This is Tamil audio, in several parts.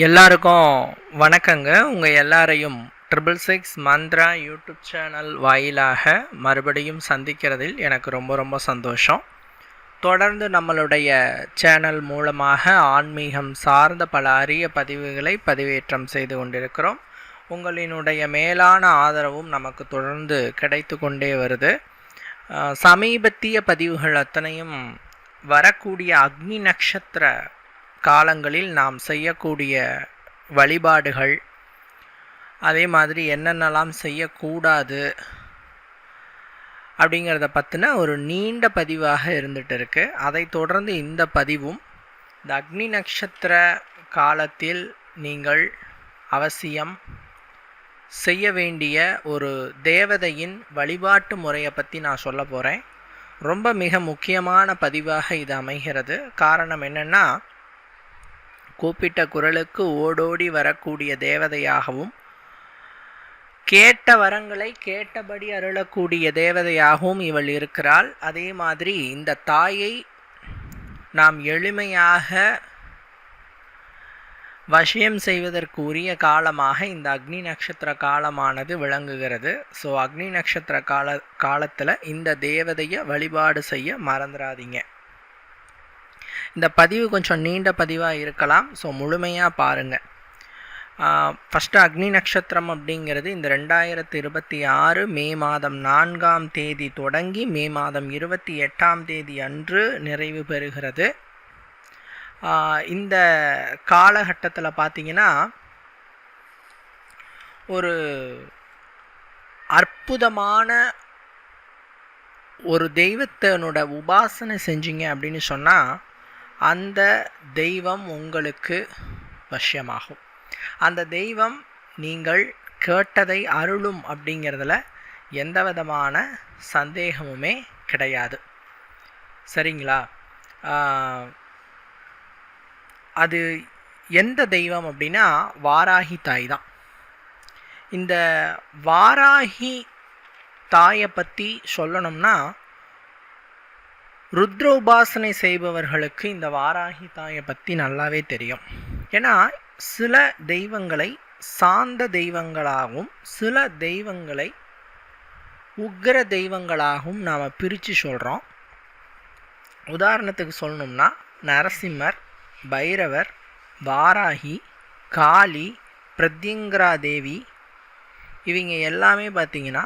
எல்லாருக்கும் வணக்கங்க. உங்கள் எல்லாரையும் 666 மந்த்ரா யூடியூப் சேனல் வாயிலாக மறுபடியும் சந்திக்கிறதில் எனக்கு ரொம்ப ரொம்ப சந்தோஷம். தொடர்ந்து நம்மளுடைய சேனல் மூலமாக ஆன்மீகம் சார்ந்த பல அரிய பதிவுகளை பதிவேற்றம் செய்து கொண்டிருக்கிறோம். உங்களினுடைய மேலான ஆதரவும் நமக்கு தொடர்ந்து கிடைத்து கொண்டே வருது. சமீபத்திய பதிவுகள் அத்தனையும் வரக்கூடிய அக்னி நட்சத்திர காலங்களில் நாம் செய்யக்கூடிய வழிபாடுகள், அதே மாதிரி என்னென்னலாம் செய்யக்கூடாது அப்படிங்கிறத பற்றின ஒரு நீண்ட பதிவாக இருந்துகிட்டு இருக்குது. அதை தொடர்ந்து இந்த பதிவும் இந்த அக்னி நட்சத்திர காலத்தில் நீங்கள் அவசியம் செய்ய வேண்டிய ஒரு தேவதையின் வழிபாட்டு முறையை பற்றி நான் சொல்ல போகிறேன். ரொம்ப மிக முக்கியமான பதிவாக இது அமைகிறது. காரணம் என்னென்னா, கூப்பிட்ட குரலுக்கு ஓடோடி வரக்கூடிய தேவதையாகவும், கேட்ட வரங்களை கேட்டபடி அருளக்கூடிய தேவதையாகவும் இவள் இருக்கிறாள். அதே மாதிரி இந்த தாயை நாம் எளிமையாக வசியம் செய்வதற்கு உரிய காலமாக இந்த அக்னி நட்சத்திர காலமானது விளங்குகிறது. ஸோ அக்னி நட்சத்திர காலத்தில் இந்த தேவதையை வழிபாடு செய்ய மறந்துடாதீங்க. இந்த பதிவு கொஞ்சம் நீண்ட பதிவாக இருக்கலாம், ஸோ முழுமையாக பாருங்கள். ஃபஸ்ட்டு அக்னி நட்சத்திரம் அப்படிங்கிறது இந்த 2026 மே மாதம் 4ஆம் தேதி தொடங்கி மே மாதம் 28ஆம் தேதி அன்று நிறைவு பெறுகிறது. இந்த காலகட்டத்தில் பார்த்திங்கன்னா ஒரு அற்புதமான ஒரு தெய்வத்தினோட உபாசனை செஞ்சீங்க அப்படின்னு சொன்னால் அந்த தெய்வம் உங்களுக்கு வசியமாகும். அந்த தெய்வம் நீங்கள் கேட்டதை அருளும் அப்படிங்கிறதுல எந்த விதமான சந்தேகமுமே கிடையாது. சரிங்களா? அது எந்த தெய்வம் அப்படின்னா வாராகி தாய் தான். இந்த வாராகி தாயை பற்றி சொல்லணும்னா, ருத்ர உபாசனை செய்பவர்களுக்கு இந்த வாராகி தாயை பற்றி நல்லாவே தெரியும். ஏன்னா சில தெய்வங்களை சாந்த தெய்வங்களாகவும் சில தெய்வங்களை உக்ர தெய்வங்களாகவும் நாம் பிரித்து சொல்கிறோம். உதாரணத்துக்கு சொல்லணும்னா, நரசிம்மர், பைரவர், வாராகி, காளி, பிரத்யங்கரா தேவி, இவங்க எல்லாமே பார்த்திங்கன்னா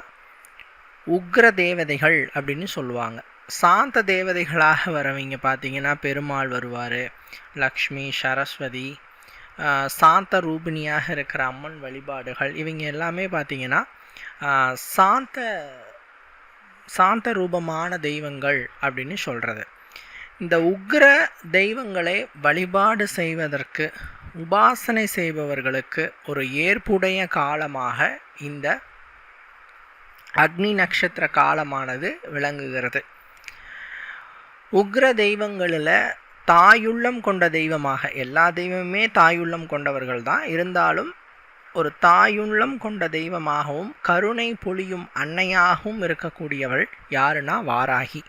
உக்ர தேவதைகள் அப்படின்னு சொல்லுவாங்க. சாந்த தேவதைகளாக வரவங்க பார்த்திங்கன்னா பெருமாள் வருவார், லக்ஷ்மி, சரஸ்வதி, சாந்த ரூபிணியாக இருக்கிற அம்மன் வழிபாடுகள், இவங்க எல்லாமே பார்த்திங்கன்னா சாந்த ரூபமான தெய்வங்கள் அப்படின்னு சொல்கிறது. இந்த உக்ர தெய்வங்களை வழிபாடு செய்வதற்கு உபாசனை செய்பவர்களுக்கு ஒரு ஏற்புடைய காலமாக இந்த அக்னி நட்சத்திர காலமானது விளங்குகிறது. உக்ர தெய்வங்களில் தாயுள்ளம் கொண்ட தெய்வமாக, எல்லா தெய்வமுமே தாயுள்ளம் கொண்டவர்கள் தான், இருந்தாலும் ஒரு தாயுள்ளம் கொண்ட தெய்வமாகவும் கருணை பொழியும் அன்னையாகவும் இருக்கக்கூடியவள் யாருன்னா வாராகி.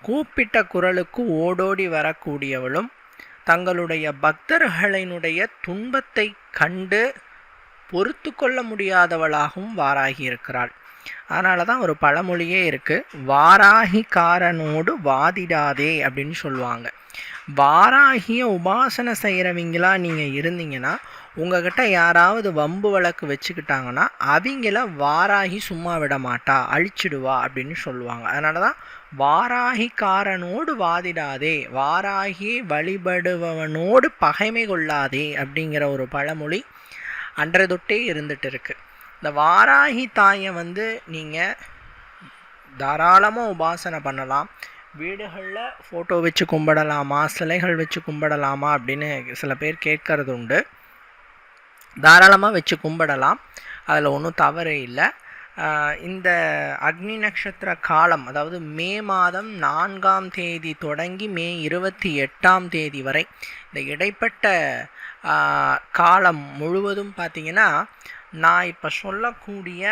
கூப்பிட்ட குரலுக்கு ஓடோடி வரக்கூடியவளும் தங்களுடைய பக்தர்களினுடைய துன்பத்தை கண்டு பொறுத்து கொள்ள முடியாதவளாகவும் வாராகி இருக்கிறாள். அதனால தான் ஒரு பழமொழியே இருக்குது, வாராகிக்காரனோடு வாதிடாதே அப்படின்னு சொல்லுவாங்க. வாராகியை உபாசனை செய்கிறவங்களா நீங்கள் இருந்தீங்கன்னா, உங்ககிட்ட யாராவது வம்பு வழக்கு வச்சுக்கிட்டாங்கன்னா அவங்கள வாராகி சும்மா விட மாட்டா, அழிச்சிடுவா அப்படின்னு சொல்லுவாங்க. அதனால தான் வாராகிக்காரனோடு வாதிடாதே, வாராகியை வழிபடுபவனோடு பகைமை கொள்ளாதே அப்படிங்கிற ஒரு பழமொழி அன்றைய தொட்டே இருந்துகிட்டு இருக்குது. இந்த வாராகி தாயை நீங்கள் தாராளமாக உபாசனை பண்ணலாம். வீடுகளில் ஃபோட்டோ வச்சு கும்பிடலாமா, சிலைகள் வச்சு கும்பிடலாமா அப்படின்னு சில பேர் கேட்கறது உண்டு. தாராளமாக வச்சு கும்பிடலாம், அதில் ஒன்றும் தவறே இல்லை. இந்த அக்னி நட்சத்திர காலம், அதாவது மே மாதம் 4ஆம் தேதி தொடங்கி மே 28ஆம் தேதி வரை இந்த இடைப்பட்ட காலம் முழுவதும் பார்த்திங்கன்னா, நான் இப்போ சொல்லக்கூடிய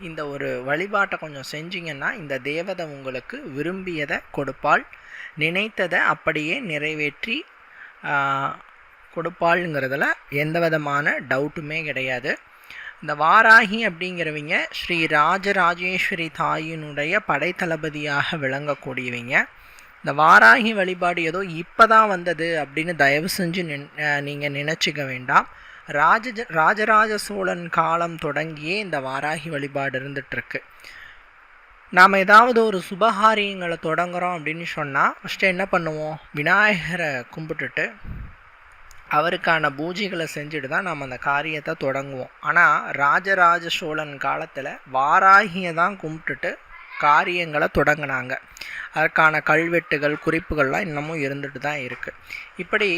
இந்த ஒரு வழிபாட்டை கொஞ்சம் செஞ்சிங்கன்னா இந்த தேவதை உங்களுக்கு விரும்பியதை கொடுப்பாள், நினைத்ததை அப்படியே நிறைவேற்றி கொடுப்பாளுங்கிறதுல எந்த விதமான டவுட்டுமே கிடையாது. இந்த வாராகி அப்படிங்கிறவங்க ஸ்ரீ ராஜராஜேஸ்வரி தாயினுடைய படைத்தளபதியாக விளங்கக்கூடியவங்க. இந்த வாராகி வழிபாடு ஏதோ இப்போ தான் வந்தது அப்படின்னு தயவு செஞ்சு நீங்கள் நினச்சிக்க வேண்டாம். ராஜராஜ சோழன் காலம் தொடங்கியே இந்த வாராகி வழிபாடு இருந்துகிட்ருக்கு. நாம் ஏதாவது ஒரு சுபகாரியங்களை தொடங்குகிறோம் அப்படின்னு சொன்னால் ஃபஸ்ட்டு என்ன பண்ணுவோம், விநாயகரை கும்பிட்டுட்டு அவருக்கான பூஜைகளை செஞ்சுட்டு தான் நம்ம அந்த காரியத்தை தொடங்குவோம். ஆனால் ராஜராஜ சோழன் காலத்தில் வாராகியை தான் கும்பிட்டுட்டு காரியங்களை தொடங்கினாங்க. அதற்கான கல்வெட்டுகள் குறிப்புகள்லாம் இன்னமும் இருந்துட்டு தான் இருக்குது. இப்படி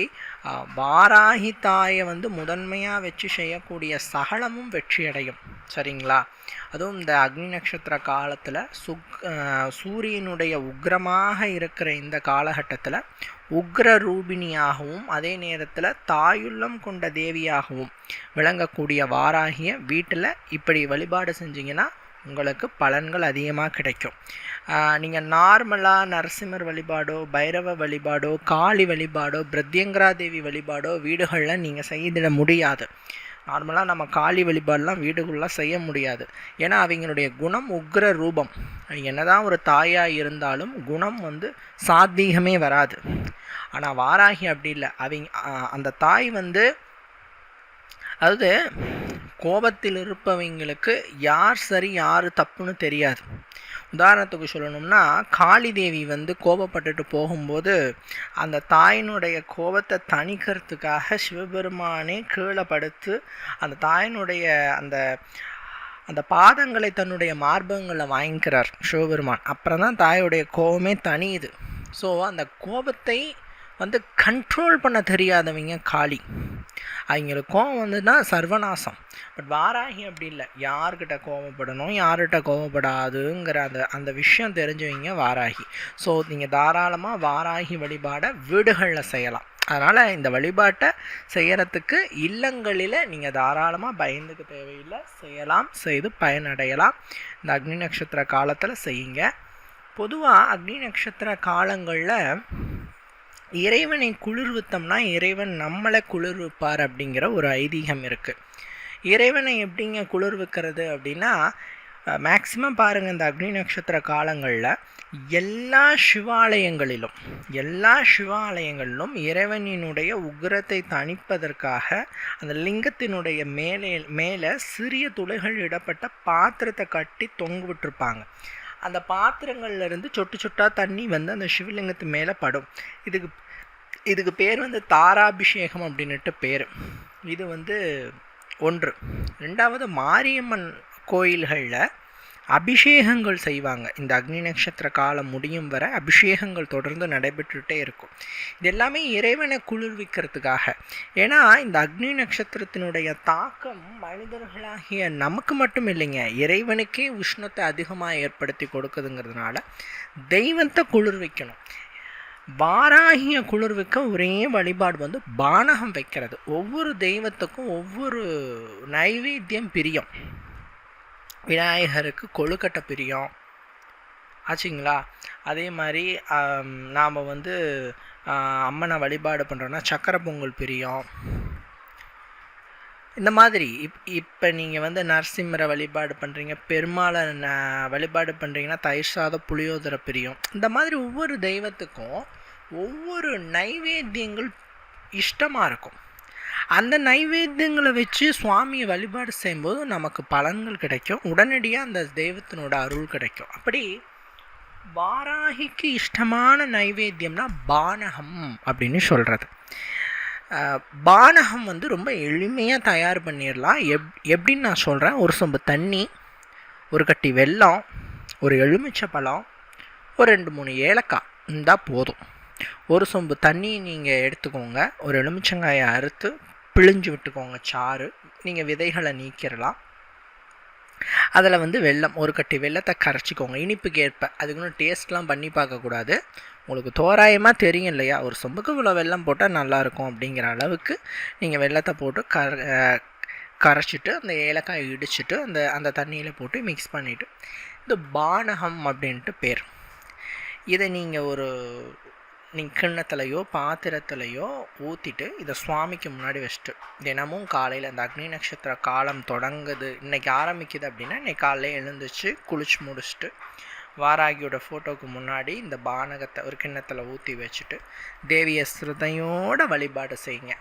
வாராகி தாயை முதன்மையாக வச்சு செய்யக்கூடிய சகலமும் வெற்றி அடையும். சரிங்களா? அதுவும் இந்த அக்னி நட்சத்திர காலத்தில் சூரியனுடைய உக்ரமாக இருக்கிற இந்த காலகட்டத்தில் உக்ர ரூபிணியாகவும் அதே நேரத்தில் தாயுள்ளம் கொண்ட தேவியாகவும் விளங்கக்கூடிய வாராகிய வீட்டில் இப்படி வழிபாடு செஞ்சிங்கன்னா உங்களுக்கு பலன்கள் அதிகமாக கிடைக்கும். நீங்கள் நார்மலாக நரசிம்மர் வழிபாடோ பைரவ வழிபாடோ காளி வழிபாடோ பிரத்யங்கரா தேவி வழிபாடோ வீடுகளில் நீங்கள் செய்திட முடியாது. நார்மலாக நம்ம காளி வழிபாடெலாம் வீடுகளில் செய்ய முடியாது. ஏன்னா அவங்களுடைய குணம் உக்ர ரூபம். என்னதான் ஒரு தாயாக இருந்தாலும் குணம் சாத்வீகமே வராது. ஆனால் வாராகி அப்படி இல்லை. அந்த தாய் அதாவது கோபத்தில் இருப்பவங்களுக்கு யார் சரி யார் தப்புன்னு தெரியாது. உதாரணத்துக்கு சொல்லணும்னா காளி தேவி கோபப்பட்டுட்டு போகும்போது அந்த தாயினுடைய கோபத்தை தணிக்கிறதுக்காக சிவபெருமானே கீழே படுத்து அந்த தாயினுடைய அந்த பாதங்களை தன்னுடைய மார்பங்களில் வாங்கிக்கிறார் சிவபெருமான். அப்புறம் தான் தாயுடைய கோபமே தனியுது. ஸோ அந்த கோபத்தை கண்ட்ரோல் பண்ண தெரியாதவங்க காளி. அவங்களுக்கு கோபம் சர்வநாசம். பட் வாராகி அப்படி இல்லை. யார்கிட்ட கோபப்படணும் யார்கிட்ட கோபப்படாதுங்கிற அந்த விஷயம் தெரிஞ்சவங்க வாராகி. ஸோ நீங்கள் தாராளமாக வாராகி வழிபாடை வீடுகளில் செய்யலாம். அதனால் இந்த வழிபாட்டை செய்கிறதுக்கு இல்லங்களில் நீங்கள் தாராளமாக பயந்துக்கு தேவையில்லை, செய்யலாம், செய்து பயனடையலாம். இந்த அக்னி நட்சத்திர காலத்தில் செய்யுங்க. பொதுவாக அக்னி நட்சத்திர காலங்களில் இறைவனை குளிர்வித்தோம்னா இறைவன் நம்மளை குளிர்விப்பார் அப்படிங்கிற ஒரு ஐதீகம் இருக்குது. இறைவனை எப்படிங்க குளிர்விக்கிறது அப்படின்னா, மேக்சிமம் பாருங்கள், இந்த அக்னி நட்சத்திர காலங்களில் எல்லா சிவாலயங்களிலும் இறைவனினுடைய உக்கிரத்தை தணிப்பதற்காக அந்த லிங்கத்தினுடைய மேலே சிறிய துளைகள் இடப்பட்ட பாத்திரத்தை கட்டி தொங்கு விட்டுருப்பாங்க. அந்த பாத்திரங்கள்லேருந்து சொட்டு சொட்டாக தண்ணி அந்த சிவலிங்கத்து மேலே படும். இதுக்கு பேர் தாராபிஷேகம் அப்படின்ட்டு பேர். இது ஒன்று. ரெண்டாவது, மாரியம்மன் கோயில்களில் அபிஷேகங்கள் செய்வாங்க. இந்த அக்னி நட்சத்திர காலம் முடியும் வரை அபிஷேகங்கள் தொடர்ந்து நடைபெற்றுகிட்டே இருக்கும். இது எல்லாமே இறைவனை குளிர்விக்கிறதுக்காக. ஏன்னா இந்த அக்னி நட்சத்திரத்தினுடைய தாக்கம் மனிதர்களாகிய நமக்கு மட்டும் இல்லைங்க, இறைவனுக்கே உஷ்ணத்தை அதிகமாக ஏற்படுத்தி கொடுக்குதுங்கிறதுனால தெய்வத்தை குளிர்விக்கணும். வாராகிய குளிர்விக்க ஒரே வழிபாடு பானகம் வைக்கிறது. ஒவ்வொரு தெய்வத்துக்கும் ஒவ்வொரு நைவேத்தியம் பிரியம். விநாயகருக்கு கொழுக்கட்டை பிரியம் ஆச்சுங்களா. அதே மாதிரி நாம் அம்மனை வழிபாடு பண்ணுறோன்னா சக்கரை பொங்கல் பிரியம். இந்த மாதிரி இப்போ நீங்கள் நரசிம்மரை வழிபாடு பண்ணுறீங்க, பெருமாளை வழிபாடு பண்ணுறீங்கன்னா தயிர் சாதம் புளியோதரை பிரியம். இந்த மாதிரி ஒவ்வொரு தெய்வத்துக்கும் ஒவ்வொரு நைவேத்தியங்கள் இஷ்டமாக இருக்கும். அந்த நைவேத்தியங்களை வச்சு சுவாமியை வழிபாடு செய்யும்போது நமக்கு பலன்கள் கிடைக்கும். உடனடியாக அந்த தெய்வத்தினோட அருள் கிடைக்கும். அப்படி வாராகிக்கு இஷ்டமான நைவேத்தியம்னா பானகம் அப்படின்னு சொல்கிறது. பானகம் ரொம்ப எளிமையாக தயார் பண்ணிடலாம். எப்படின்னு நான் சொல்கிறேன். ஒரு சொம்பு தண்ணி, ஒரு கட்டி வெல்லம், ஒரு எலுமிச்சை பழம், ஒரு 2-3 ஏலக்காய் இருந்தால் போதும். ஒரு சொம்பு தண்ணி நீங்கள் எடுத்துக்கோங்க. ஒரு எலுமிச்சங்காயை அறுத்து பிழிஞ்சு விட்டுக்கோங்க சாறு. நீங்கள் விதைகளை நீக்கிடலாம். அதில் வெல்லம், ஒரு கட்டி வெல்லத்தை கரைச்சிக்கோங்க இனிப்புக்கு ஏற்ப. அதுக்குன்னு டேஸ்ட்லாம் பண்ணி பார்க்கக்கூடாது. உங்களுக்கு தோராயமாக தெரியும் இல்லையா, ஒரு சொம்புக்கு இவ்வளோ வெல்லம் போட்டால் நல்லாயிருக்கும் அப்படிங்கிற அளவுக்கு நீங்கள் வெல்லத்தை போட்டு கரைச்சிட்டு அந்த ஏலக்காய் இடிச்சிட்டு அந்த தண்ணியில் போட்டு மிக்ஸ் பண்ணிவிட்டு, இந்த பானகம் அப்படின்ட்டு பேர். இதை நீங்கள் ஒரு நீங்கள் கிண்ணத்துலையோ பாத்திரத்துலையோ ஊற்றிட்டு இதை சுவாமிக்கு முன்னாடி வச்சுட்டு தினமும் காலையில் அந்த அக்னி நட்சத்திர காலம் தொடங்குது, இன்றைக்கி ஆரம்பிக்குது அப்படின்னா இன்றைக்கி காலையில் எழுந்துச்சு குளிச்சு முடிச்சுட்டு வாராகியோட ஃபோட்டோவுக்கு முன்னாடி இந்த பானகத்தை ஒரு கிண்ணத்தில் ஊற்றி வச்சுட்டு தேவியை ஸ்ருதையோட வழிபாடு செய்யுங்க.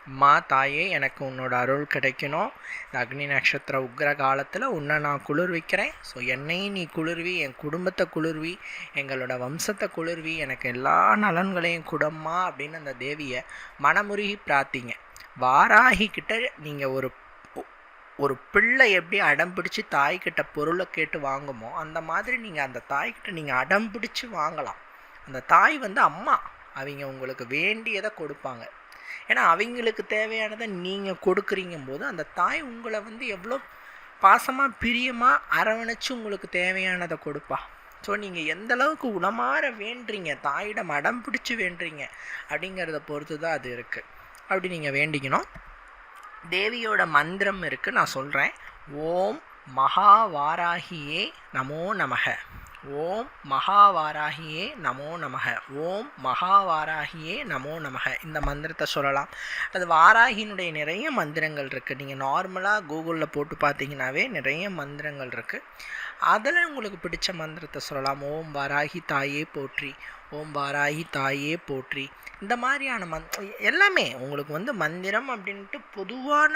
அம்மா தாயே, எனக்கு உன்னோட அருள் கிடைக்கணும், இந்த அக்னி நட்சத்திர உக்ர காலத்தில் உன்னை நான் குளிர்விக்கிறேன். ஸோ என்னையும் நீ குளிர்வி, என் குடும்பத்தை குளிர்வி, எங்களோட வம்சத்தை குளிர்வி, எனக்கு எல்லா நலன்களையும் குடம்மா அப்படின்னு அந்த தேவியை மனமுருகி பிரார்த்திங்க. வாராகி கிட்ட நீங்கள் ஒரு பிள்ளை எப்படி அடம் பிடிச்சி தாய்கிட்ட பொருளை கேட்டு வாங்குமோ அந்த மாதிரி நீங்கள் அந்த தாய்கிட்ட நீங்கள் அடம் பிடிச்சி வாங்கலாம். அந்த தாய் அம்மா, அவங்க உங்களுக்கு வேண்டியதை கொடுப்பாங்க. ஏன்னா அவங்களுக்கு தேவையானதை நீங்கள் கொடுக்குறீங்கும் போது அந்த தாய் உங்களை எவ்வளோ பாசமாக பிரியமாக அரவணைச்சு உங்களுக்கு தேவையானதை கொடுப்பா. ஸோ நீங்கள் எந்த அளவுக்கு உளமாற வேண்டுறீங்க, தாயிடம் அடம் பிடிச்சி வேண்டுறீங்க அப்படிங்கிறத பொறுத்து தான் அது இருக்குது. அப்படி நீங்கள் வேண்டிக்கணும். தேவியோட மந்திரம் இருக்குது, நான் சொல்கிறேன். ஓம் மகாவாராகியே நமோ நமக, ஓம் மகாவாராகியே நமோ நமக, ஓம் மகாவாராகியே நமோ நமக. இந்த மந்திரத்தை சொல்லலாம். அது வாராகியினுடைய நிறைய மந்திரங்கள் இருக்குது. நீங்கள் நார்மலாக கூகுளில் போட்டு பார்த்தீங்கன்னாவே நிறைய மந்திரங்கள் இருக்குது. அதில் உங்களுக்கு பிடிச்ச மந்திரத்தை சொல்லலாம். ஓம் வாராகி தாயே போற்றி, ஓம் வாராகி தாயே போற்றி. இந்த மாதிரியான எல்லாமே உங்களுக்கு மந்திரம் அப்படின்ட்டு பொதுவான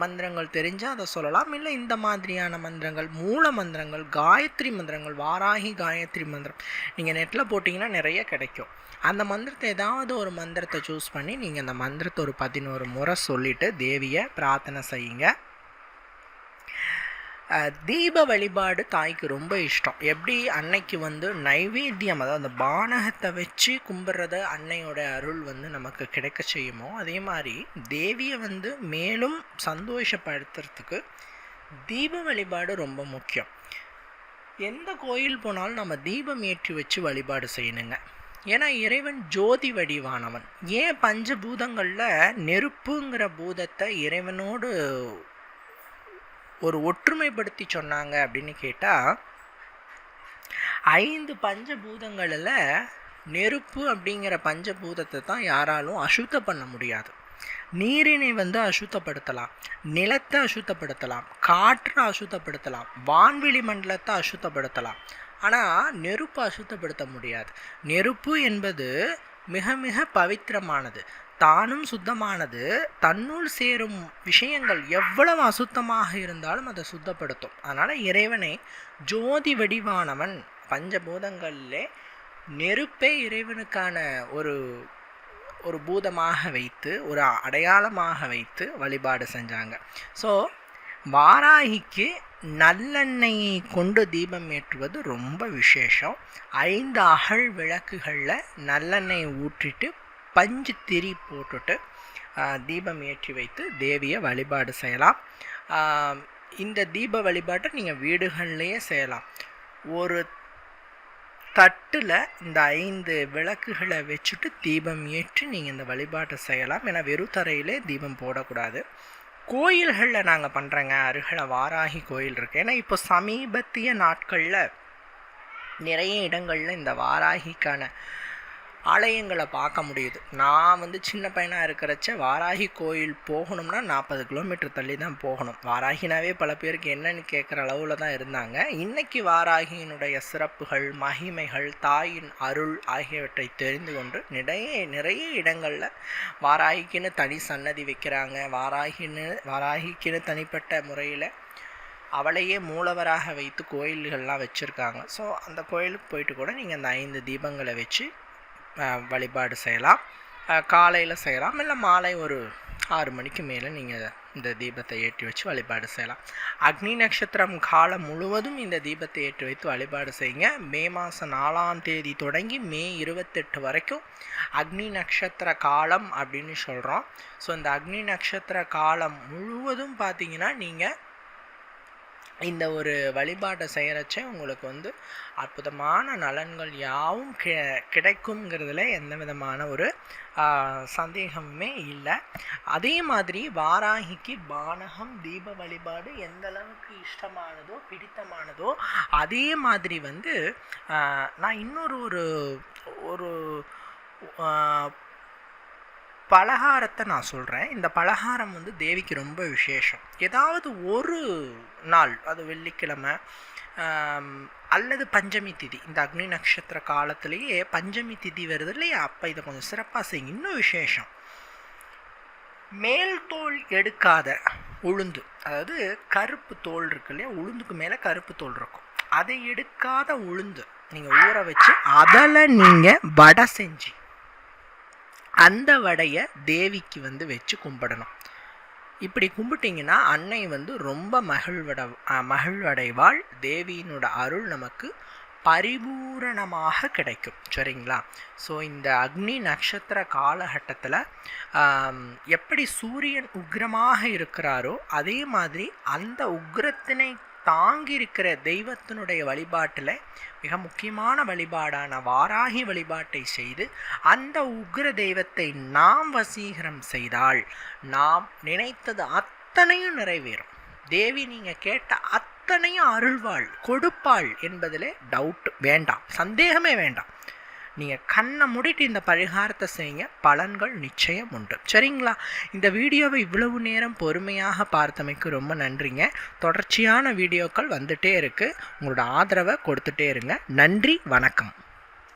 மந்திரங்கள் தெரிஞ்சால் அதை சொல்லலாம். இல்லை இந்த மாதிரியான மந்திரங்கள், மூல மந்திரங்கள், காயத்ரி மந்திரங்கள், வாராகி காயத்ரி மந்திரம் நீங்கள் நெட்டில் போட்டிங்கன்னா நிறைய கிடைக்கும். அந்த மந்திரத்தை ஏதாவது ஒரு மந்திரத்தை சூஸ் பண்ணி நீங்கள் அந்த மந்திரத்தை ஒரு 11 முறை சொல்லிவிட்டு தேவியை பிரார்த்தனை செய்யுங்க. தீப வழிபாடு தாய்க்கு ரொம்ப இஷ்டம். எப்படி அன்னைக்கு நைவேத்தியம், அதாவது அந்த பானகத்தை வச்சு கும்பிட்றத அன்னையோட அருள் நமக்கு கிடைக்க செய்யுமோ, அதே மாதிரி தேவியை மேலும் சந்தோஷப்படுத்துறதுக்கு தீப வழிபாடு ரொம்ப முக்கியம். எந்த கோயில் போனாலும் நம்ம தீபம் ஏற்றி வச்சு வழிபாடு செய்யணுங்க. ஏன்னா இறைவன் ஜோதி வடிவானவன். ஏன் பஞ்சபூதங்களில் நெருப்புங்கிற பூதத்தை இறைவனோடு ஒரு ஒற்றுமைப்படுத்தி சொன்னாங்க அப்படின்னு கேட்டால், 5 பஞ்சபூதங்களில் நெருப்பு அப்படிங்கிற பஞ்சபூதத்தை தான் யாராலும் அசுத்தம் பண்ண முடியாது. நீரினை அசுத்தப்படுத்தலாம், நிலத்தை அசுத்தப்படுத்தலாம், காற்றை அசுத்தப்படுத்தலாம், வான்வெளி மண்டலத்தை அசுத்தப்படுத்தலாம். ஆனால் நெருப்பு அசுத்தப்படுத்த முடியாது. நெருப்பு என்பது மிக மிக பவித்திரமானது, தானும் சுத்தமானது. தன்னுள் சேரும் விஷயங்கள் எவ்வளவு அசுத்தமாக இருந்தாலும் அதை சுத்தப்படுத்தும். அதனால் இறைவனை ஜோதி வடிவானவன், பஞ்சபூதங்களிலே நெருப்பை இறைவனுக்கான ஒரு பூதமாக வைத்து, ஒரு அடையாளமாக வைத்து வழிபாடு செஞ்சாங்க. ஸோ வாராகிக்கு நல்லெண்ணெயை கொண்டு தீபம் ஏற்றுவது ரொம்ப விசேஷம். 5 அகல் விளக்குகளில் நல்லெண்ணெயை ஊற்றிட்டு பஞ்சு திரி போட்டுட்டு தீபம் ஏற்றி வைத்து தேவியை வழிபாடு செய்யலாம். இந்த தீப வழிபாட்டை நீங்கள் வீடுகள்லேயே செய்யலாம். ஒரு தட்டில் இந்த 5 விளக்குகளை வச்சுட்டு தீபம் ஏற்றி நீங்கள் இந்த வழிபாட்டை செய்யலாம். ஏன்னா வெறும் தரையிலே தீபம் போடக்கூடாது. கோயில்களில் நாங்கள் பண்ணுறேங்க, அருகில் வாராகி கோயில் இருக்குது. ஏன்னா இப்போ சமீபத்திய நாட்களில் நிறைய இடங்களில் இந்த வாராகிக்கான ஆலயங்களை பார்க்க முடியுது. நான் சின்ன பையனாக இருக்கிறச்ச வாராகி கோயில் போகணும்னா 40 கிலோமீட்டர் தள்ளி தான் போகணும். வாராகினாவே பல பேருக்கு என்னன்னு கேட்குற அளவில் தான் இருந்தாங்க. இன்றைக்கி வாராகியினுடைய சிறப்புகள், மகிமைகள், தாயின் அருள் ஆகியவற்றை தெரிந்து கொண்டு நிறைய இடங்களில் வாராகிக்குன்னு தனி சன்னதி வைக்கிறாங்க. வாராகிக்குன்னு தனிப்பட்ட முறையில் அவளையே மூலவராக வைத்து கோயில்கள்லாம் வச்சுருக்காங்க. ஸோ அந்த கோயிலுக்கு போயிட்டு கூட நீங்கள் அந்த 5 தீபங்களை வச்சு வழிபாடு செய்யலாம். காலையில் செய்யலாம், இல்லை மாலை ஒரு 6 மணிக்கு மேலே நீங்கள் இந்த தீபத்தை ஏற்றி வச்சு வழிபாடு செய்யலாம். அக்னி நட்சத்திரம் காலம் முழுவதும் இந்த தீபத்தை ஏற்றி வைத்து வழிபாடு செய்யுங்க. மே மாதம் 4ஆம் தேதி தொடங்கி மே 28 வரைக்கும் அக்னி நட்சத்திர காலம் அப்படின்னு சொல்கிறோம். ஸோ இந்த அக்னி நட்சத்திர காலம் முழுவதும் பார்த்தீங்கன்னா நீங்கள் இந்த ஒரு வழிபாட்டை செய்கிறச்சே உங்களுக்கு அற்புதமான நலன்கள் யாவும் கிடைக்குங்கிறதுல எந்த விதமான ஒரு சந்தேகமுமே இல்லை. அதே மாதிரி வாராகிக்கு பானகம் தீப வழிபாடு எந்த அளவுக்கு இஷ்டமானதோ பிடித்தமானதோ அதே மாதிரி நான் இன்னொரு ஒரு பலகாரத்தை நான் சொல்கிறேன். இந்த பலகாரம் வந்து தேவிக்கு ரொம்ப விசேஷம். ஏதாவது ஒரு நாள், அது வெள்ளிக்கிழமை அல்லது பஞ்சமி திதி, இந்த அக்னி நட்சத்திர காலத்திலேயே பஞ்சமி திதி வருது இல்லையா, அப்போ இதை கொஞ்சம் சிறப்பாக செய்யுங்க. இன்னும் விசேஷம், மேல் தோல் எடுக்காத உளுந்து, அதாவது கருப்பு தோல் இருக்கு இல்லையா, உளுந்துக்கு மேலே கருப்பு தோல் இருக்கும், அதை எடுக்காத உளுந்து நீங்கள் ஊற வச்சு அதில் நீங்கள் வடை செஞ்சு அந்த வடையை தேவிக்கு வந்து வச்சு கும்பிடணும். இப்படி கும்பிட்டிங்கன்னா அன்னை வந்து ரொம்ப மகிழ்வடைவாள். தேவியினோட அருள் நமக்கு பரிபூரணமாக கிடைக்கும். சரிங்களா? ஸோ இந்த அக்னி நட்சத்திர காலகட்டத்தில் எப்படி சூரியன் உக்ரமாக இருக்கிறாரோ அதே மாதிரி அந்த உக்ரத்தினை தாங்கி இருக்கிற தெய்வத்தினுடைய வழிபாட்டில் மிக முக்கியமான வழிபாடான வாராகி வழிபாட்டை செய்து அந்த உக்ர தெய்வத்தை நாம் வசீகரம் செய்தால் நாம் நினைத்தது அத்தனையும் நிறைவேறும். தேவி நீங்கள் கேட்ட அத்தனையும் அருள்வாள், கொடுப்பாள் என்பதில் டவுட் வேண்டாம், சந்தேகமே வேண்டாம். நீங்கள் கண்ணை மூடிட்டு இந்த பரிகாரத்தை செய்யுங்க, பலன்கள் நிச்சயம் உண்டு. சரிங்களா? இந்த வீடியோவை இவ்வளவு நேரம் பொறுமையாக பார்த்தமைக்கு ரொம்ப நன்றிங்க. தொடர்ச்சியான வீடியோக்கள் வந்துகிட்டே இருக்குது. உங்களோட ஆதரவை கொடுத்துட்டே இருங்க. நன்றி, வணக்கம்.